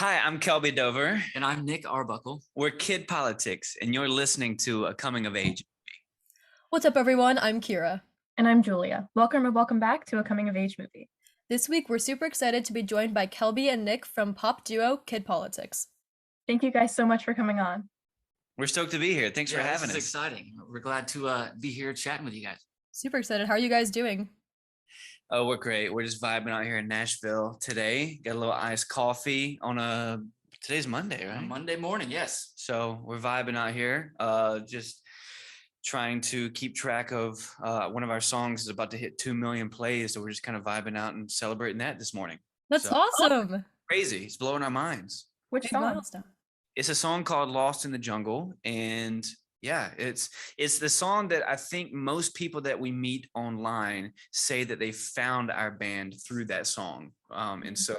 Hi, I'm Kelby Dover. And I'm Nick Arbuckle. We're Kid Politics, and you're listening to a coming of age. What's up, everyone? I'm Kira. And I'm Julia. Welcome or welcome back to a coming of age movie. This week, we're super excited to be joined by Kelby and Nick from pop duo Kid Politics. Thank you guys so much for coming on. We're stoked to be here. Thanks for having us. This is exciting. We're glad to be here chatting with you guys. Super excited. How are you guys doing? Oh, we're great. We're just vibing out here in Nashville today. Got a little iced coffee on today's Monday, right? Monday morning, yes. So we're vibing out here. Just trying to keep track of one of our songs is about to hit 2 million plays. So we're just kind of vibing out and celebrating that this morning. That's awesome. Crazy. It's blowing our minds. Which song? Milestone. It's a song called Lost in the Jungle. And yeah, it's the song that I think most people that we meet online say that they found our band through that song. And so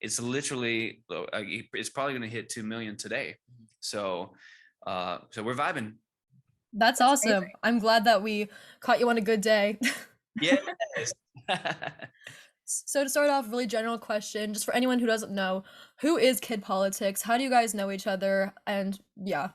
it's literally, it's probably going to hit 2 million today. So we're vibing. That's awesome. Amazing. I'm glad that we caught you on a good day. Yes. So to start off, really general question, just for anyone who doesn't know, who is Kid Politics? How do you guys know each other? And yeah,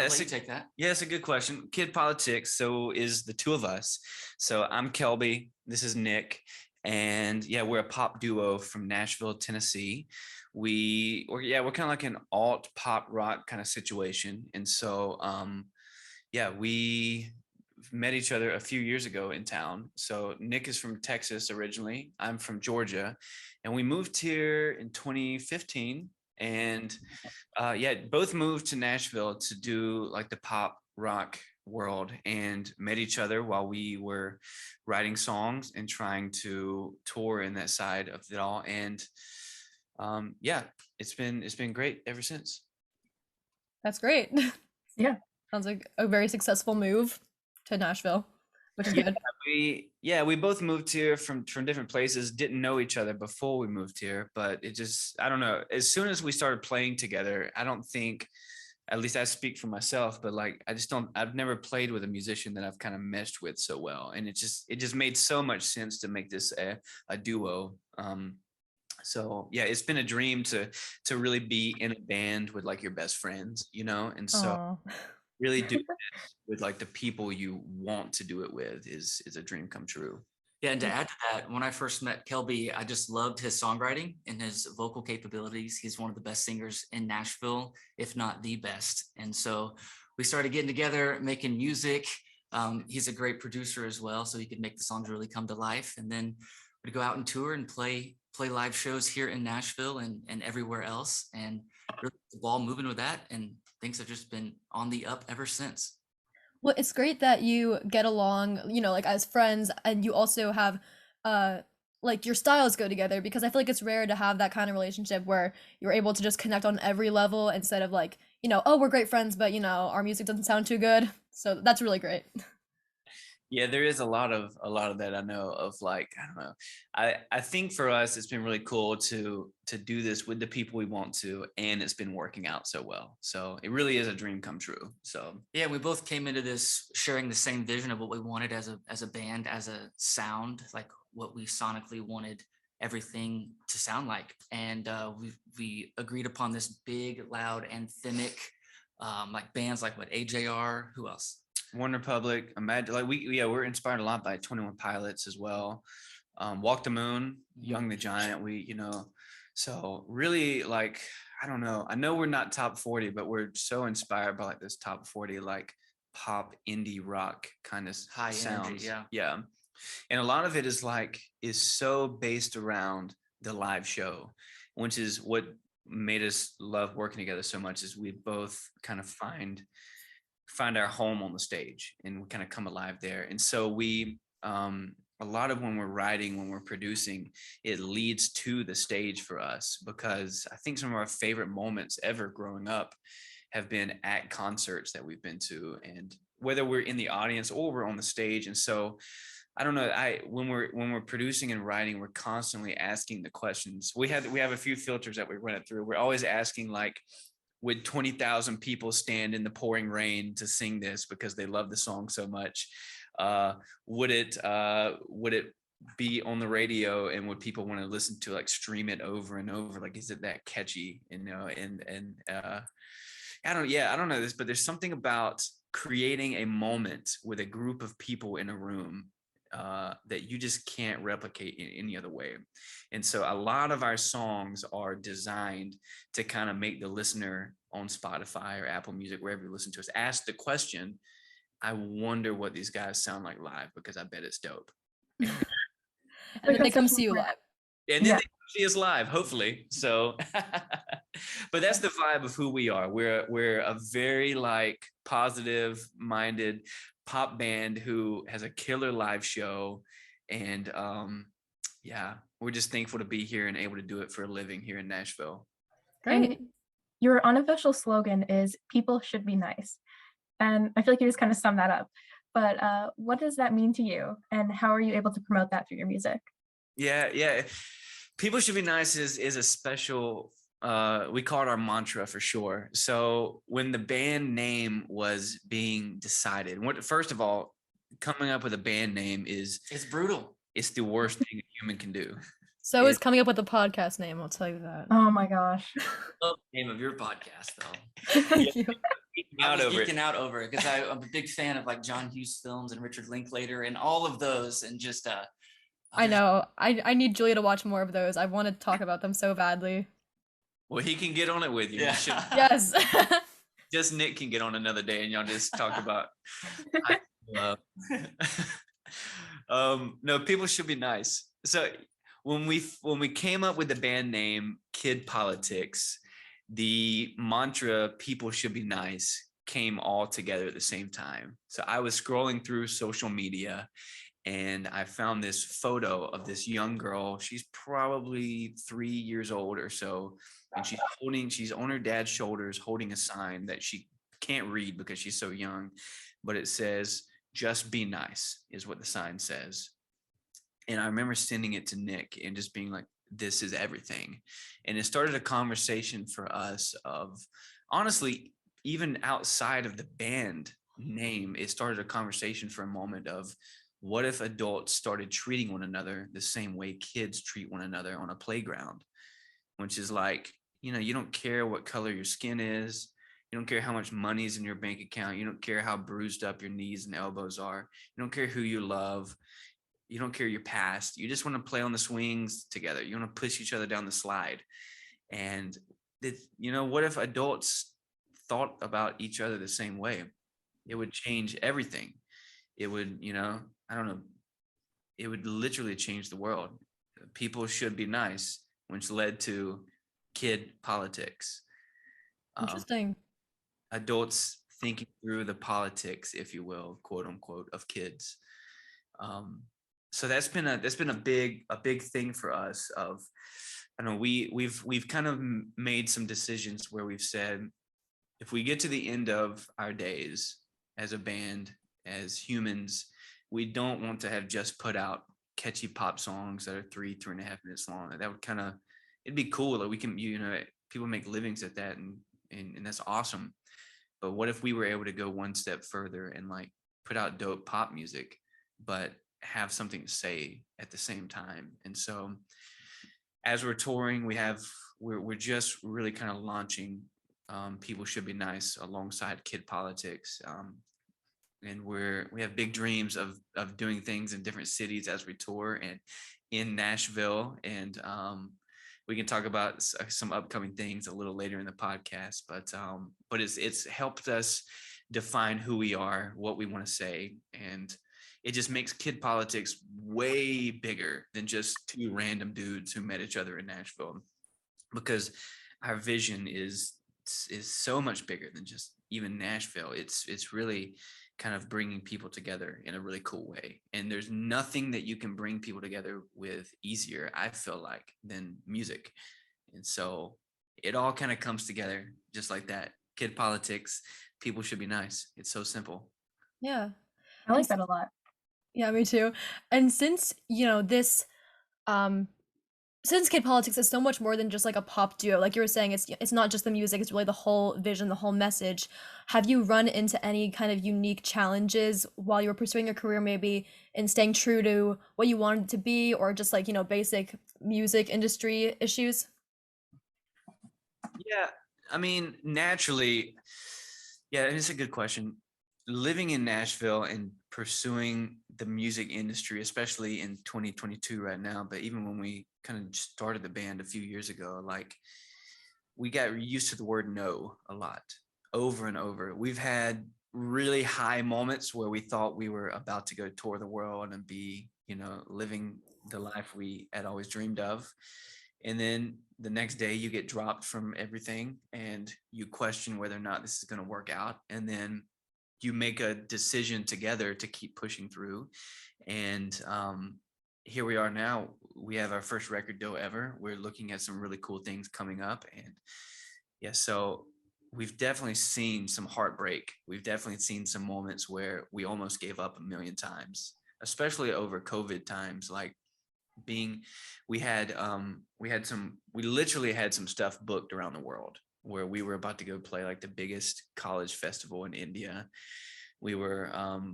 take that. Yeah, it's a good question. Kid Politics, so is the two of us. So I'm Kelby, this is Nick, and yeah, we're a pop duo from Nashville, Tennessee. We're kind of like an alt pop rock kind of situation, and so we met each other a few years ago in town. So Nick is from Texas originally. I'm from Georgia, and we moved here in 2015. And both moved to Nashville to do like the pop rock world, and met each other while we were writing songs and trying to tour in that side of it all. And it's been great ever since. That's great. Yeah. Sounds like a very successful move to Nashville, which is good. We both moved here from different places, didn't know each other before we moved here, but I don't know, as soon as we started playing together, I don't think, at least I speak for myself, but like, I've never played with a musician that I've kind of meshed with so well. And it just made so much sense to make this a duo. So yeah, it's been a dream to really be in a band with like your best friends, and so really do it with like the people you want to do it with is a dream come true. Yeah, and to add to that, when I first met Kelby, I just loved his songwriting and his vocal capabilities. He's one of the best singers in Nashville, if not the best. And so we started getting together, making music. He's a great producer as well, so he could make the songs really come to life. And then we'd go out and tour and play live shows here in Nashville and everywhere else, and really the ball moving with that. And things have just been on the up ever since. Well, it's great that you get along, like as friends, and you also have, like your styles go together, because I feel like it's rare to have that kind of relationship where you're able to just connect on every level instead of like, oh, we're great friends, but our music doesn't sound too good. So that's really great. Yeah, there is a lot of that I know of, like, I don't know. I think for us, it's been really cool to do this with the people we want to, and it's been working out so well. So it really is a dream come true. So yeah, we both came into this sharing the same vision of what we wanted as a band, as a sound, like what we sonically wanted everything to sound like. And we agreed upon this big, loud, anthemic, like bands like AJR, who else? One Republic, Imagine, like we're inspired a lot by 21 Pilots as well. Walk the Moon, Young the Giant, so really, like, I don't know. I know we're not top 40, but we're so inspired by like this top 40, like pop indie rock kind of high sounds. Energy, yeah. And a lot of it is so based around the live show, which is what made us love working together so much, is we both kind of find our home on the stage, and we kind of come alive there. And so we a lot of when we're producing, it leads to the stage for us, because I think some of our favorite moments ever growing up have been at concerts that we've been to, and whether we're in the audience or we're on the stage. And so I don't know, when we're producing and writing, we're constantly asking the questions. We have a few filters that we run it through. We're always asking, like, would 20,000 people stand in the pouring rain to sing this because they love the song so much? Would it be on the radio, and would people want to listen to, like, stream it over and over? Like, is it that catchy, I don't know this, but there's something about creating a moment with a group of people in a room that you just can't replicate in any other way. And so a lot of our songs are designed to kind of make the listener on Spotify or Apple Music, wherever you listen to us, ask the question, I wonder what these guys sound like live, because I bet it's dope. And then they come see you live. And then they see us live, hopefully. So, but that's the vibe of who we are. We're a very, like, positive minded pop band who has a killer live show. And yeah, we're just thankful to be here and able to do it for a living here in Nashville. Great. And your unofficial slogan is "People should be nice," and I feel like you just kind of sum that up. But what does that mean to you, and how are you able to promote that through your music? Yeah. People should be nice is a special, we call it our mantra for sure. So when the band name was being decided, first of all, coming up with a band name It's brutal. it's the worst thing a human can do. So is coming up with a podcast name, I'll tell you that. Oh my gosh. Love the name of your podcast, though. Thank you. I was geeking out over it because I'm a big fan of, like, John Hughes films and Richard Linklater and all of those, and just I know. I need Julia to watch more of those. I want to talk about them so badly. Well, he can get on it with you. Yeah. Yes. Just Nick can get on another day and y'all just talk about love. No, people should be nice. So when we came up with the band name Kid Politics, the mantra "people should be nice" came all together at the same time. So I was scrolling through social media and I found this photo of this young girl. She's probably 3 years old or so, and she's on her dad's shoulders holding a sign that she can't read because she's so young, but it says "just be nice" is what the sign says. And I remember sending it to Nick and just being like, this is everything. And it started a conversation for us of, honestly, even outside of the band name, it started a conversation for a moment of, what if adults started treating one another the same way kids treat one another on a playground? Which is like, you don't care what color your skin is. You don't care how much money is in your bank account. You don't care how bruised up your knees and elbows are. You don't care who you love. You don't care your past. You just want to play on the swings together. You want to push each other down the slide. And what if adults thought about each other the same way? It would change everything. It would, I don't know, it would literally change the world. People should be nice, which led to Kid Politics. Interesting. Adults thinking through the politics, if you will, quote unquote, of kids. So that's been a big thing for us. Of, I don't know, we've kind of made some decisions where we've said, if we get to the end of our days as a band, as humans, we don't want to have just put out catchy pop songs that are 3.5 minutes long. That would it'd be cool that we can, people make livings at that, and that's awesome. But what if we were able to go one step further and, like, put out dope pop music, but have something to say at the same time? And so as we're touring, we're just really kind of launching People Should Be Nice alongside Kid Politics. And we have big dreams of doing things in different cities as we tour, and in Nashville. And we can talk about some upcoming things a little later in the podcast. But it's helped us define who we are, what we want to say, and it just makes Kid Politics way bigger than just two random dudes who met each other in Nashville, because our vision is so much bigger than just even Nashville. It's really kind of bringing people together in a really cool way. And there's nothing that you can bring people together with easier, I feel like, than music. And so it all kind of comes together just like that. Kid Politics, People Should Be Nice. It's so simple. Yeah. I like that a lot. Yeah, me too. And since, this since Kid Politics is so much more than just like a pop duo, like you were saying, it's not just the music, it's really the whole vision, the whole message. Have you run into any kind of unique challenges while you were pursuing your career, maybe in staying true to what you wanted it to be, or just like, basic music industry issues? Yeah, I mean, naturally, yeah, and it's a good question. Living in Nashville and pursuing the music industry, especially in 2022 right now, but even when we kind of started the band a few years ago, like we got used to the word no a lot, over and over. We've had really high moments where we thought we were about to go tour the world and be, living the life we had always dreamed of. And then the next day you get dropped from everything and you question whether or not this is going to work out. And then you make a decision together to keep pushing through. And here we are now. We have our first record deal ever. We're looking at some really cool things coming up. And yeah, so we've definitely seen some heartbreak. We've definitely seen some moments where we almost gave up a million times, especially over COVID times. Like being, we literally had some stuff booked around the world where we were about to go play like the biggest college festival in India. We were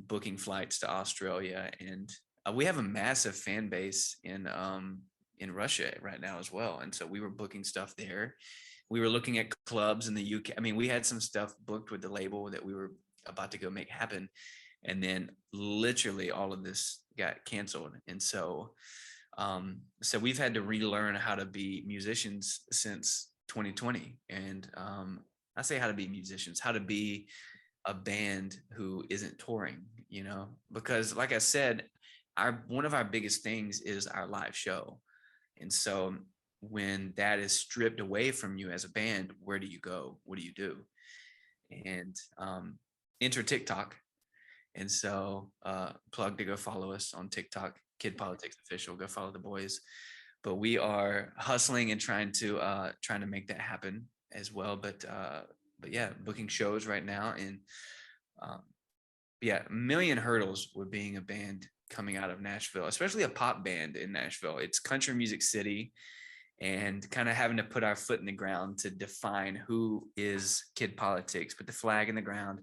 booking flights to Australia, and we have a massive fan base in Russia right now as well. And so we were booking stuff there. We were looking at clubs in the UK. I mean, we had some stuff booked with the label that we were about to go make happen. And then literally all of this got canceled. And so we've had to relearn how to be musicians since 2020. And I say how to be musicians, how to be a band who isn't touring, because like I said, one of our biggest things is our live show. And so when that is stripped away from you as a band, where do you go? What do you do? And enter TikTok. And so plug to go follow us on TikTok, Kid Politics Official. Go follow the boys. But we are hustling and trying to make that happen as well. But yeah, booking shows right now. And yeah, a million hurdles with being a band coming out of Nashville, especially a pop band in Nashville. It's country music city, and kind of having to put our foot in the ground to define who is Kid Politics, put the flag in the ground.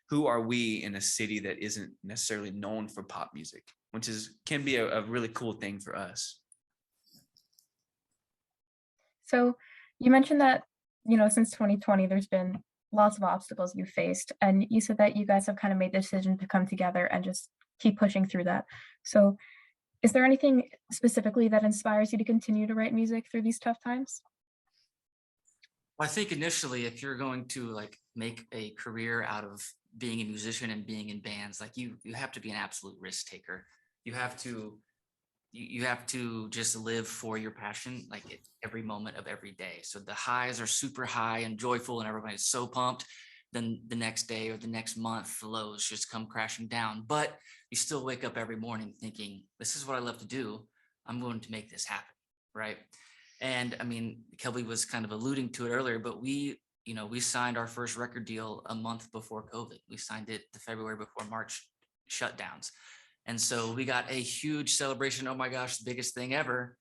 Who are we in a city that isn't necessarily known for pop music, which can be a really cool thing for us. So you mentioned that, since 2020, there's been lots of obstacles you faced, and you said that you guys have kind of made the decision to come together and just keep pushing through that. So is there anything specifically that inspires you to continue to write music through these tough times? Well, I think initially, if you're going to like make a career out of being a musician and being in bands, like you have to be an absolute risk taker. You have to just live for your passion, like every moment of every day. So the highs are super high and joyful and everybody's so pumped. Then the next day or the next month, the lows just come crashing down. But you still wake up every morning thinking, this is what I love to do. I'm going to make this happen, right? And I mean, Kelby was kind of alluding to it earlier, but we signed our first record deal a month before COVID. We signed it the February before March shutdowns. And so we got a huge celebration. Oh my gosh, the biggest thing ever.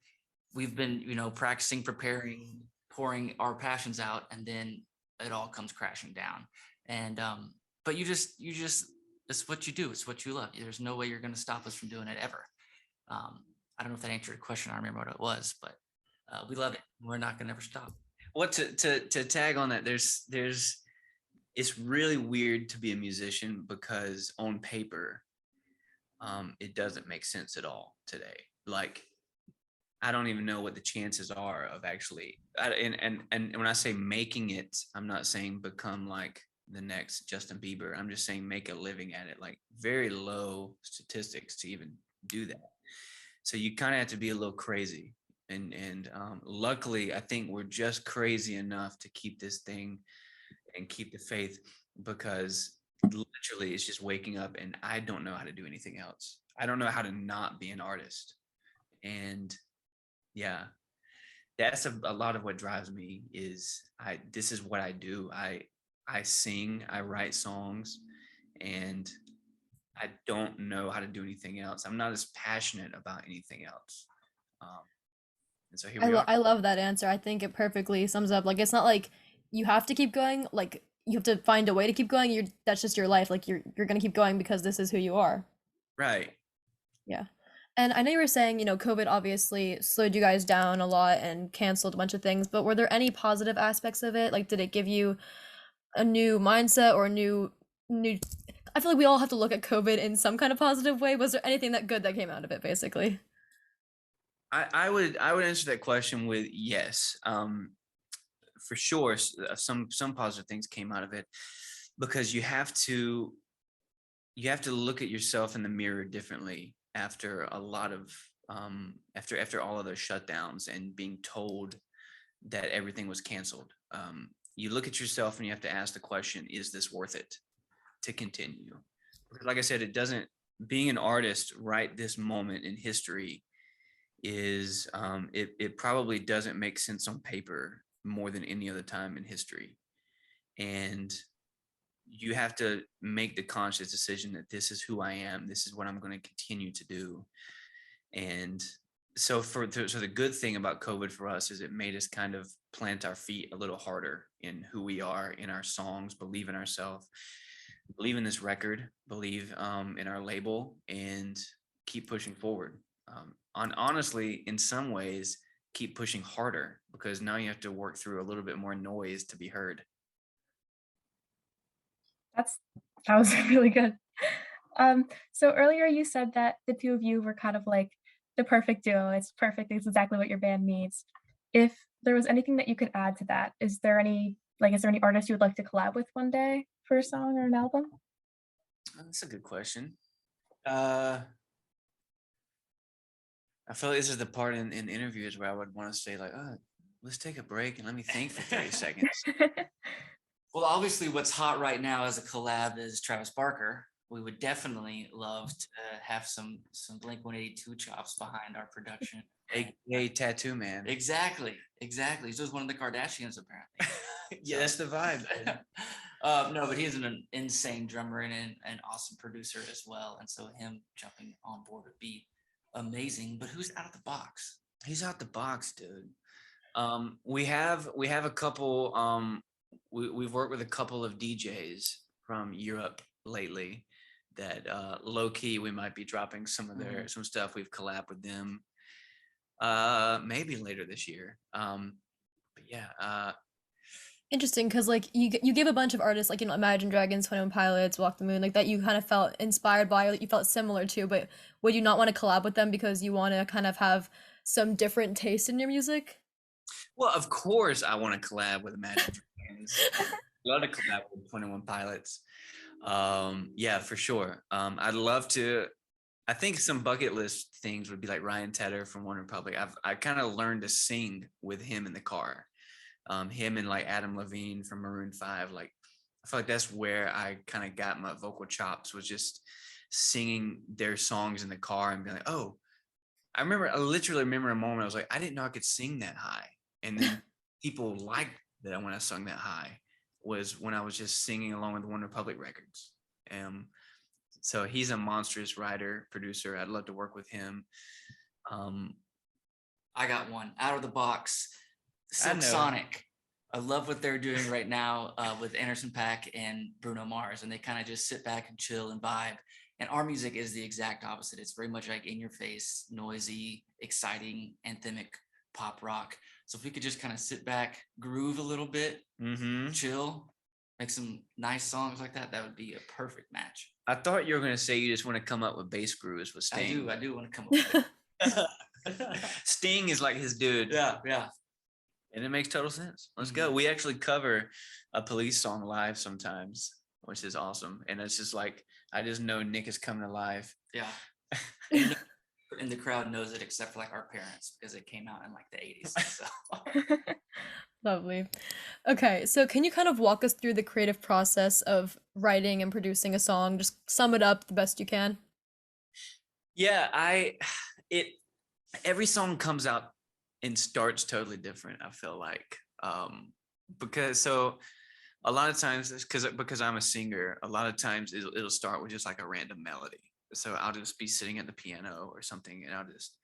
We've been, practicing, preparing, pouring our passions out, and then it all comes crashing down. And but you just it's what you do. It's what you love. There's no way you're going to stop us from doing it ever. I don't know if that answered your question. I don't remember what it was, but we love it. We're not going to ever stop. Well, to tag on that, it's really weird to be a musician because on paper, it doesn't make sense at all today. Like, I don't even know what the chances are of actually, and when I say making it, I'm not saying become like the next Justin Bieber. I'm just saying make a living at it. Like very low statistics to even do that. So you kind of have to be a little crazy. And luckily, I think we're just crazy enough to keep this thing and keep the faith, because literally it's just waking up and I don't know how to do anything else. I don't know how to not be an artist. And yeah, that's a lot of what drives me. Is this is what I do. I sing, I write songs, and I don't know how to do anything else. I'm not as passionate about anything else. And so here we are. I love that answer. I think it perfectly sums up. Like, it's not like you have to keep going. Like, you have to find a way to keep going. That's just your life. Like, you're gonna keep going because this is who you are. Right. Yeah. And I know you were saying, COVID obviously slowed you guys down a lot and canceled a bunch of things, but were there any positive aspects of it? Like, did it give you a new mindset or a new I feel like we all have to look at COVID in some kind of positive way. Was there anything that good that came out of it, basically? I would answer that question with yes. For sure, some positive things came out of it, because you have to look at yourself in the mirror differently after a lot of after all of those shutdowns and being told that everything was canceled. You look at yourself and you have to ask the question, is this worth it to continue? Because like I said, it doesn't, being an artist right this moment in history is it probably doesn't make sense on paper more than any other time in history. And you have to make the conscious decision that this is who I am, this is what I'm going to continue to do. And so the good thing about COVID for us is it made us kind of plant our feet a little harder in who we are, in our songs, believe in ourselves, believe in this record, believe in our label, and keep pushing forward. Honestly, in some ways, keep pushing harder, because now you have to work through a little bit more noise to be heard. That was really good. So earlier you said that the two of you were kind of like the perfect duo. It's perfect. It's exactly what your band needs. If there was anything that you could add to that, is there any artist you would like to collab with one day for a song or an album? That's a good question. I feel like this is the part in interviews where I would want to say like, oh, let's take a break and let me think for 30 seconds. Well, obviously, what's hot right now as a collab is Travis Barker. We would definitely love to have some Blink 182 chops behind our production. AKA Tattoo Man. Exactly. He's just one of the Kardashians, apparently. Yeah, that's the vibe. No, but he's an insane drummer and an awesome producer as well. And so him jumping on board would be amazing. But who's out of the box? He's out the box, dude. We have a couple. We've worked with a couple of DJs from Europe lately that low key we might be dropping some of their some stuff. We've collabed with them maybe later this year. But yeah, Interesting, because like you give a bunch of artists like Imagine Dragons, 21 Pilots, Walk the Moon, like that you kind of felt inspired by, or that you felt similar to, but would you not want to collab with them because you want to kind of have some different taste in your music? well, of course I want to collab with Imagine Dragons. Love to collab with 21 Pilots. Yeah, for sure. I'd love to. I think some bucket list things would be like Ryan Tedder from One Republic. I kind of learned to sing with him in the car. Him and like Adam Levine from Maroon 5. Like, I feel like that's where I kind of got my vocal chops, was just singing their songs in the car and being like, oh, I literally remember a moment I was like, I didn't know I could sing that high. And then people liked that when I sung that high, was when I was just singing along with One Republic records. So he's a monstrous writer, producer. I'd love to work with him. I got one out of the box. I know. Silk Sonic. I love what they're doing right now with Anderson .Paak and Bruno Mars, and they kind of just sit back and chill and vibe. And our music is the exact opposite. It's very much like in your face, noisy, exciting, anthemic pop rock. So if we could just kind of sit back, groove a little bit, chill, make some nice songs like that, that would be a perfect match. I thought you were going to say you just want to come up with bass grooves with Sting. I do want to come up with it. Sting is like his dude. Yeah. And it makes total sense. Let's go. We actually cover a Police song live sometimes, which is awesome. And it's just like, I just know Nick is coming alive. Yeah. And the crowd knows it, except for like our parents, because it came out in like the 80s. So. Lovely. Okay, so can you kind of walk us through the creative process of writing and producing a song? Just sum it up the best you can. Yeah, every song comes out and starts totally different, I feel like. Because a lot of times, because I'm a singer, a lot of times it'll start with just like a random melody. So I'll just be sitting at the piano or something, and I'll just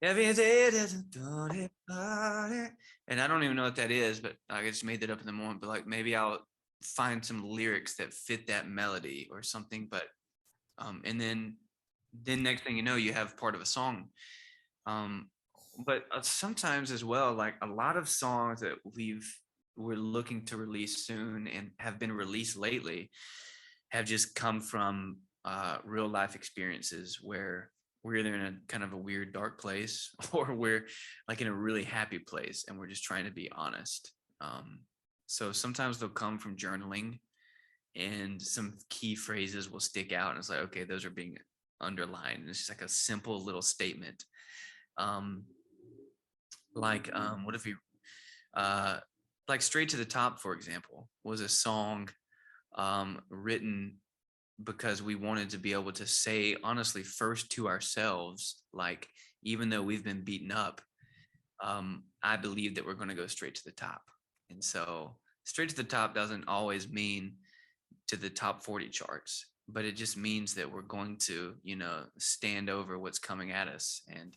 Every day there's a dirty party. And I don't even know what that is, but I just made that up in the moment. But like maybe I'll find some lyrics that fit that melody or something. But and then next thing you know, you have part of a song. Um, but sometimes as well, like a lot of songs that we're looking to release soon and have been released lately have just come from real life experiences where we're either in a kind of a weird dark place or we're like in a really happy place and we're just trying to be honest. So sometimes they'll come from journaling and some key phrases will stick out and it's like, okay, those are being underlined. And it's just like a simple little statement. Um, what if we uh like Straight to the Top, for example, was a song written because we wanted to be able to say honestly first to ourselves, like, even though we've been beaten up, I believe that we're going to go straight to the top. And so straight to the top doesn't always mean to the top 40 charts, but it just means that we're going to, stand over what's coming at us. And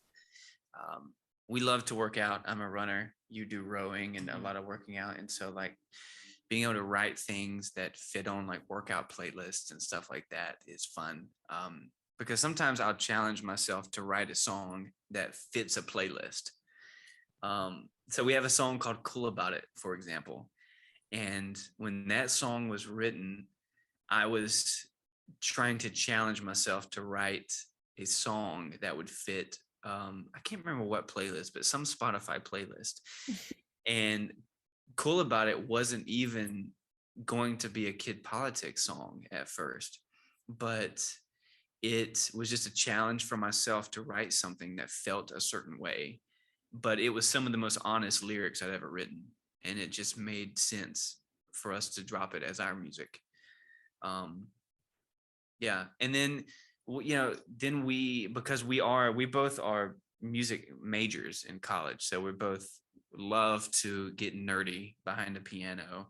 we love to work out. I'm a runner. You do rowing and a lot of working out. And so like being able to write things that fit on like workout playlists and stuff like that is fun. Because sometimes I'll challenge myself to write a song that fits a playlist. So we have a song called Cool About It, for example. And when that song was written, I was trying to challenge myself to write a song that would fit. I can't remember what playlist, but some Spotify playlist. And Cool About It wasn't even going to be a Kid Politics song at first, but it was just a challenge for myself to write something that felt a certain way. But it was some of the most honest lyrics I'd ever written, and it just made sense for us to drop it as our music. Yeah, and then then because we both are music majors in college, so we both love to get nerdy behind a piano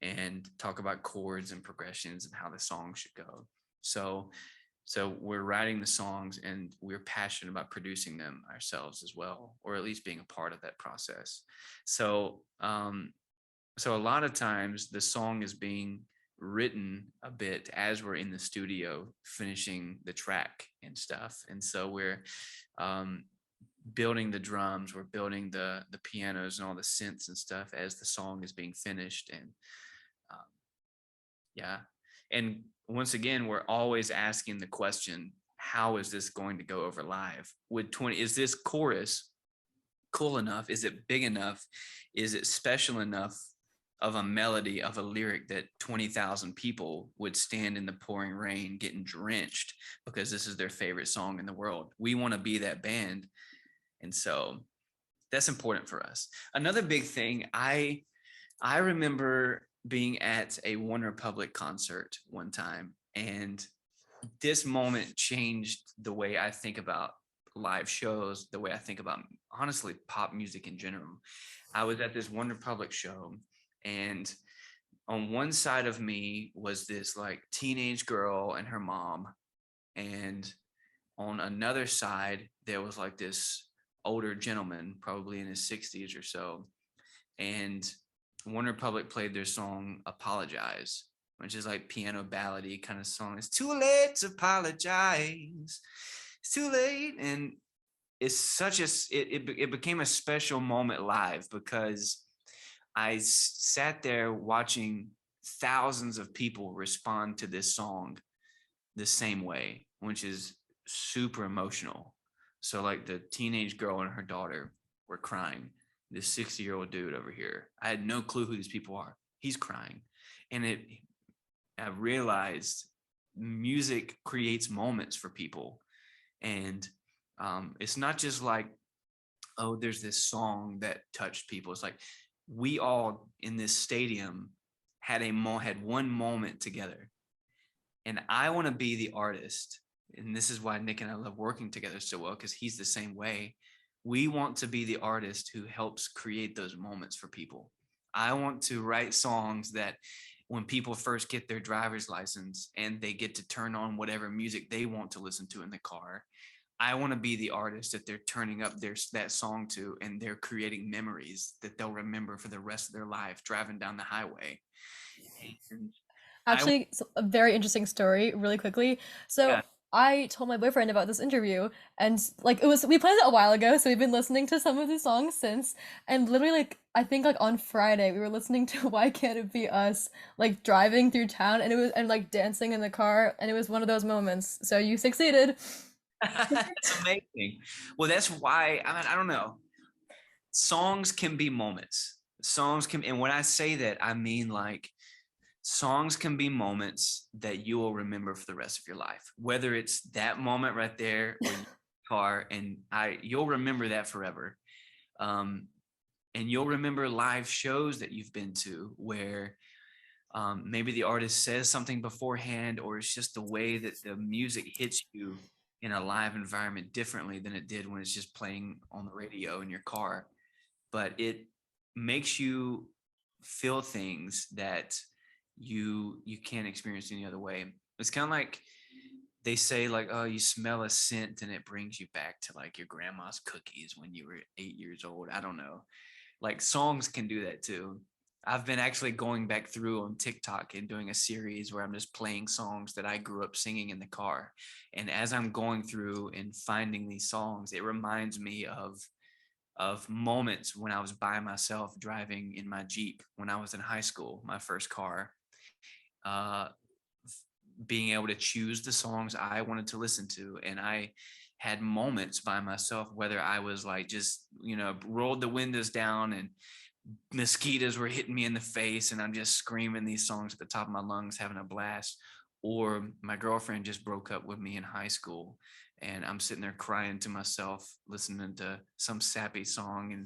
and talk about chords and progressions and how the song should go. So we're writing the songs and we're passionate about producing them ourselves as well, or at least being a part of that process. So a lot of times the song is being written a bit as we're in the studio finishing the track and stuff. And so we're building the drums, we're building the pianos and all the synths and stuff as the song is being finished. And yeah. And once again, we're always asking the question, how is this going to go over live? Is this chorus cool enough? Is it big enough? Is it special enough of a melody, of a lyric that 20,000 people would stand in the pouring rain getting drenched because this is their favorite song in the world? We want to be that band. And so that's important for us. Another big thing, I remember being at a OneRepublic concert one time, and this moment changed the way I think about live shows, the way I think about, honestly, pop music in general. I was at this OneRepublic show, and on one side of me was this like teenage girl and her mom, and on another side there was like this older gentleman, probably in his 60s or so. And OneRepublic played their song Apologize, which is like piano ballady kind of song. It's too late to apologize. It's too late. And it's it became a special moment live because I sat there watching thousands of people respond to this song the same way, which is super emotional. So like the teenage girl and her daughter were crying. This 60-year-old dude over here, I had no clue who these people are. He's crying. And I realized music creates moments for people. And it's not just like, oh, there's this song that touched people. It's like we all in this stadium had one moment together. And I want to be the artist. And this is why Nick and I love working together so well, because he's the same way. We want to be the artist who helps create those moments for people. I want to write songs that when people first get their driver's license and they get to turn on whatever music they want to listen to in the car, I want to be the artist that they're turning up that song to, and they're creating memories that they'll remember for the rest of their life driving down the highway. And Actually, a very interesting story, really quickly. So yeah. I told my boyfriend about this interview, and like we planned it a while ago, so we've been listening to some of the songs since. And literally, like I think like on Friday, we were listening to "Why Can't It Be Us," like driving through town, and it was and like dancing in the car, and it was one of those moments. So you succeeded. That's amazing. Well, that's why I don't know. Songs can be moments. Songs can, and when I say that, I mean like songs can be moments that you will remember for the rest of your life. Whether it's that moment right there or your car, and you'll remember that forever. Um, and you'll remember live shows that you've been to where maybe the artist says something beforehand, or it's just the way that the music hits you in a live environment differently than it did when it's just playing on the radio in your car. But it makes you feel things that you can't experience any other way. It's kind of like they say, like, oh, you smell a scent and it brings you back to like your grandma's cookies when you were 8 years old. I don't know. Like songs can do that too. I've been actually going back through on TikTok and doing a series where I'm just playing songs that I grew up singing in the car. And as I'm going through and finding these songs, it reminds me of moments when I was by myself driving in my Jeep when I was in high school, my first car, uh, being able to choose the songs I wanted to listen to. And I had moments by myself, whether I was like just, rolled the windows down and mosquitoes were hitting me in the face and I'm just screaming these songs at the top of my lungs, having a blast. Or my girlfriend just broke up with me in high school and I'm sitting there crying to myself, listening to some sappy song.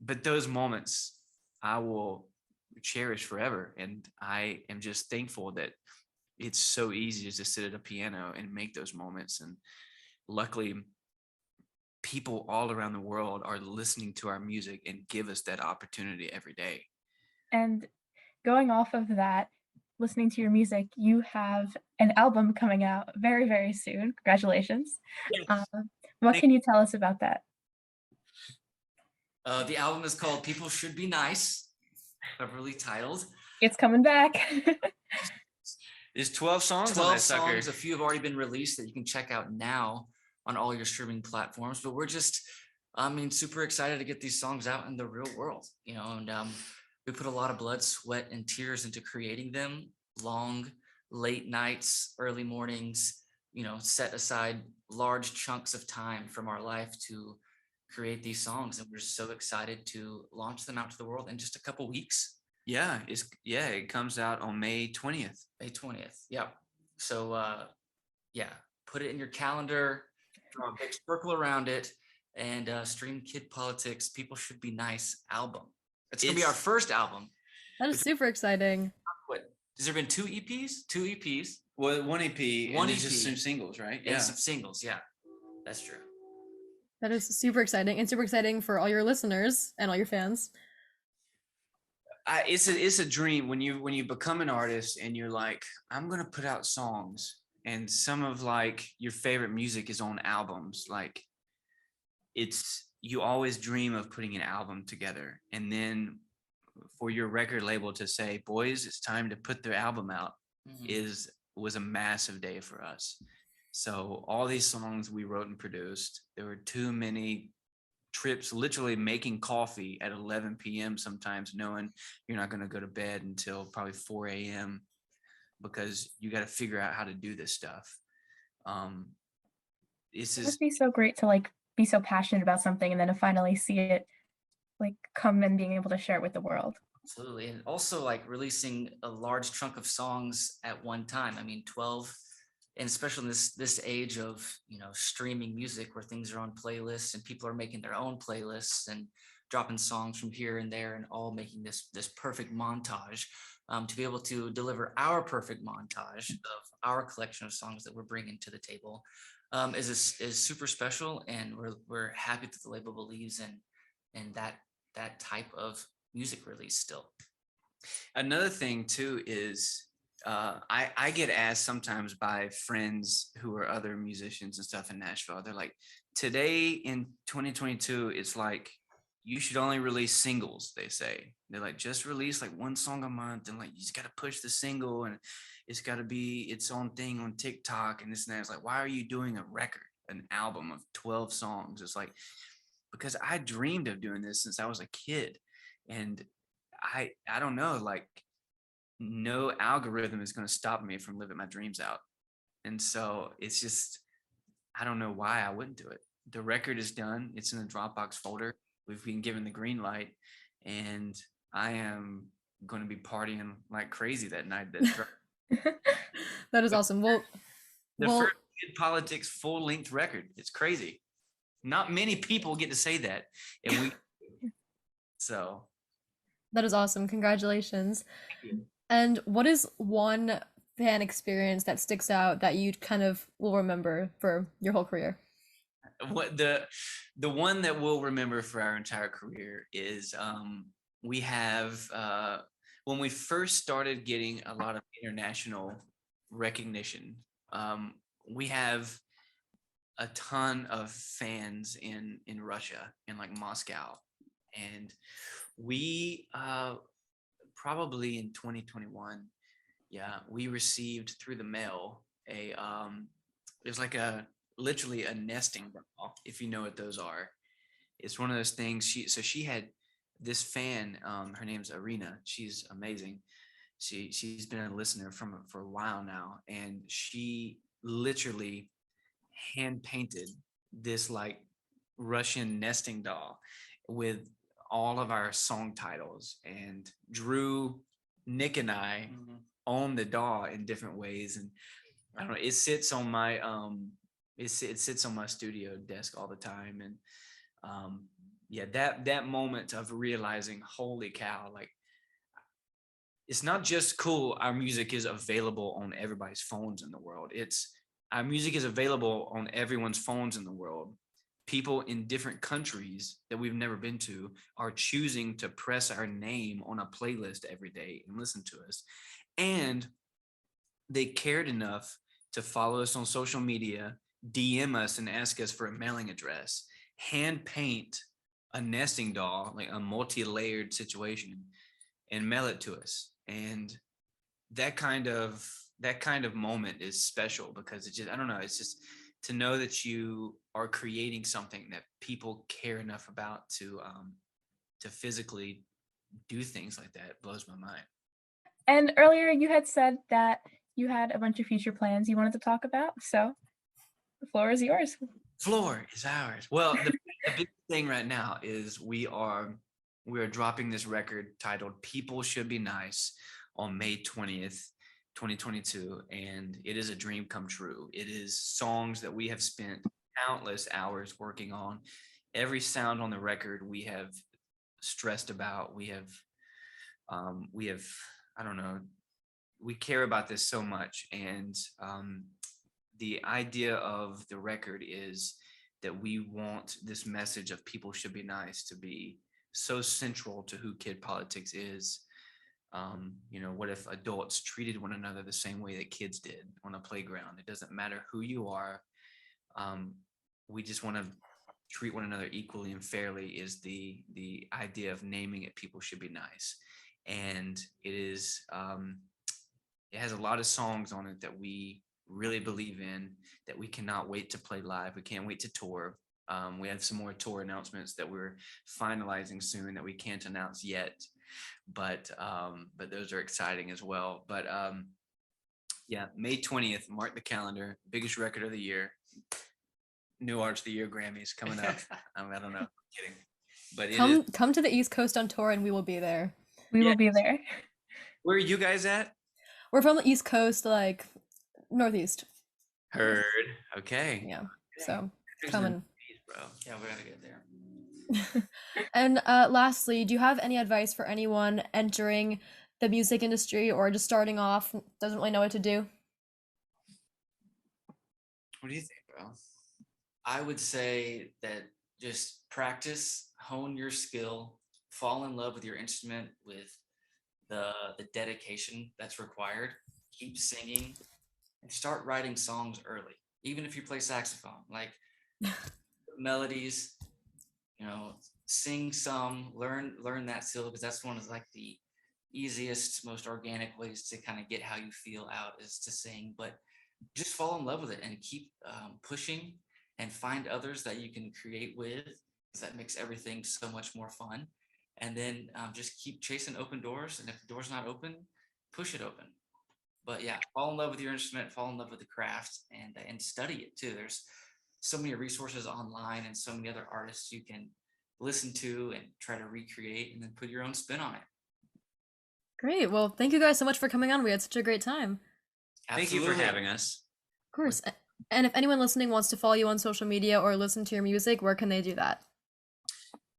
But those moments I will cherish forever. And I am just thankful that it's so easy to just sit at a piano and make those moments. And luckily, people all around the world are listening to our music and give us that opportunity every day. And going off of that, listening to your music, you have an album coming out very, very soon. Congratulations. Yes. What can you tell us about that? The album is called People Should Be Nice, cleverly titled. It's coming back. There's 12 songs 12 on that sucker. songs. A few have already been released that you can check out now on all your streaming platforms. But we're just, super excited to get these songs out in the real world, and we put a lot of blood, sweat, and tears into creating them. Long, late nights, early mornings, set aside large chunks of time from our life to create these songs. And we're so excited to launch them out to the world in just a couple weeks. Yeah, it comes out on May 20th. May 20th. Yep. So put it in your calendar, draw a big circle around it, and stream Kid Politics People Should Be Nice album. It's gonna be our first album. That is super exciting. What has there been 2 EPs? 2 EPs. Well, one EP, One and EP. just some singles, right? And some singles, yeah. That's true. That is super exciting, and super exciting for all your listeners and all your fans. It's a dream when you become an artist and you're like, I'm gonna put out songs, and some of like your favorite music is on albums. Like, you always dream of putting an album together, and then for your record label to say, boys, it's time to put their album out, was a massive day for us. So all these songs we wrote and produced, there were too many trips, literally making coffee at 11 p.m. sometimes, knowing you're not going to go to bed until probably 4 a.m. because you got to figure out how to do this stuff. It must be so great to like be so passionate about something and then to finally see it like come and being able to share it with the world. Absolutely. And also like releasing a large chunk of songs at one time. 12, and especially in this age of, streaming music where things are on playlists and people are making their own playlists and dropping songs from here and there and all making this perfect montage, to be able to deliver our perfect montage of our collection of songs that we're bringing to the table is super special. And we're happy that the label believes in that type of music release still. Another thing too is I get asked sometimes by friends who are other musicians and stuff in Nashville. They're like, today in 2022, it's like you should only release singles. They say they're like, just release like one song a month, and like you just got to push the single, and it's got to be its own thing on TikTok and this and that. It's like, why are you doing a record, an album of 12 songs? It's like, because I dreamed of doing this since I was a kid, and I don't know, like no algorithm is going to stop me from living my dreams out. And so it's just, I don't know why I wouldn't do it. The record is done. It's in the Dropbox folder. We've been given the green light, and I am going to be partying like crazy that night. That is awesome. Well, The well, first Kid Politics full length record. It's crazy. Not many people get to say that. And we, so. that is awesome. Congratulations. Thank you. And what is one fan experience that sticks out that you kind of will remember for your whole career? What the one that we'll remember for our entire career is we have when we first started getting a lot of international recognition, we have a ton of fans in Russia, in like Moscow, and we probably in 2021, yeah, we received through the mail a it was like a literally a nesting doll, if you know what those are. It's one of those things. She had this fan, her name's Arena. She's amazing. She's been a listener for a while now, and she literally hand painted this like Russian nesting doll with all of our song titles, and drew Nick and I on the doll in different ways. And I don't know, it sits on my it sits on my studio desk all the time. And yeah, that moment of realizing, holy cow, like it's not just cool our music is available on everybody's phones in the world. It's our music is available on everyone's phones in the world. People in different countries that we've never been to are choosing to press our name on a playlist every day and listen to us. And they cared enough to follow us on social media, DM us and ask us for a mailing address, hand paint a nesting doll, like a multi-layered situation, and mail it to us. And that kind of moment is special, because it's just, I don't know, it's just to know that you are creating something that people care enough about to physically do things like that blows my mind. And earlier you had said that you had a bunch of future plans you wanted to talk about. So the floor is yours. Floor is ours. Well, the big thing right now is we are dropping this record titled People Should Be Nice on May 20th, 2022. And it is a dream come true. It is songs that we have spent countless hours working on. Every sound on the record we have stressed about. We have, I don't know, we care about this so much. And the idea of the record is that we want this message of people should be nice to be so central to who Kid Politics is. You know, what if adults treated one another the same way that kids did on a playground? It doesn't matter who you are. We just want to treat one another equally and fairly is the idea of naming it People Should Be Nice. And it is, it has a lot of songs on it that we really believe in, that we cannot wait to play live. We can't wait to tour. We have some more tour announcements that we're finalizing soon that we can't announce yet, but those are exciting as well. But yeah, May 20th, mark the calendar. Biggest record of the year. New Artist of the Year Grammys coming up. I don't know. I'm kidding. But Come to the East Coast on tour and we will be there. We will be there. Where are you guys at? We're from the East Coast, like Northeast. Heard. Okay. Yeah. So coming. Bro. Yeah, we gotta get there. And lastly, do you have any advice for anyone entering the music industry or just starting off, doesn't really know what to do? What do you think, bro? I would say that just practice, hone your skill, fall in love with your instrument, with the dedication that's required, keep singing and start writing songs early. Even if you play saxophone, like melodies, sing some, learn that skill, because that's one of like the easiest, most organic ways to kind of get how you feel out is to sing. But just fall in love with it and keep pushing and find others that you can create with, because that makes everything so much more fun. And then just keep chasing open doors. And if the door's not open, push it open. But yeah, fall in love with your instrument, fall in love with the craft, and study it too. There's so many resources online and so many other artists you can listen to and try to recreate and then put your own spin on it. Great. Well, thank you guys so much for coming on. We had such a great time. Thank you for Absolutely. having us. Of course. And if anyone listening wants to follow you on social media or listen to your music, where can they do that?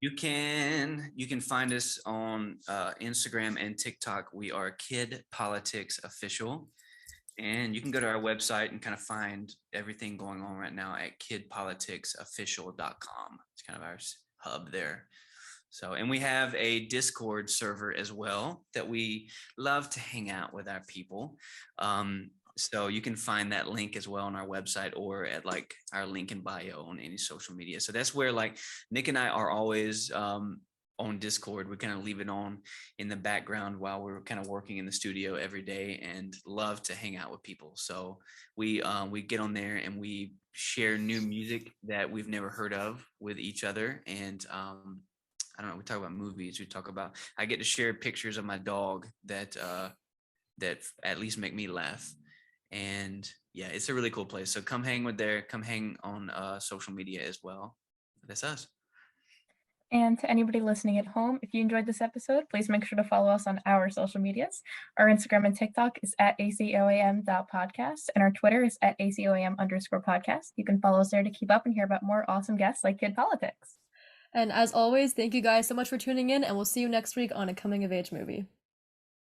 You can find us on Instagram and TikTok. We are Kid Politics Official, and you can go to our website and kind of find everything going on right now at kidpoliticsofficial.com. It's kind of our hub there. So, and we have a Discord server as well that we love to hang out with our people. So you can find that link as well on our website or at like our link in bio on any social media. So that's where like Nick and I are always on Discord. We kind of leave it on in the background while we're kind of working in the studio every day, and love to hang out with people. So we get on there and we share new music that we've never heard of with each other. And I don't know, we talk about movies. I get to share pictures of my dog that at least make me laugh. And yeah, it's a really cool place. So come hang on social media as well. That's us. And to anybody listening at home, if you enjoyed this episode, please make sure to follow us on our social medias. Our Instagram and TikTok is at acoam.podcast, and our Twitter is at acoam_podcast. You can follow us there to keep up and hear about more awesome guests like Kid Politics. And as always, thank you guys so much for tuning in, and we'll see you next week on a coming of age movie.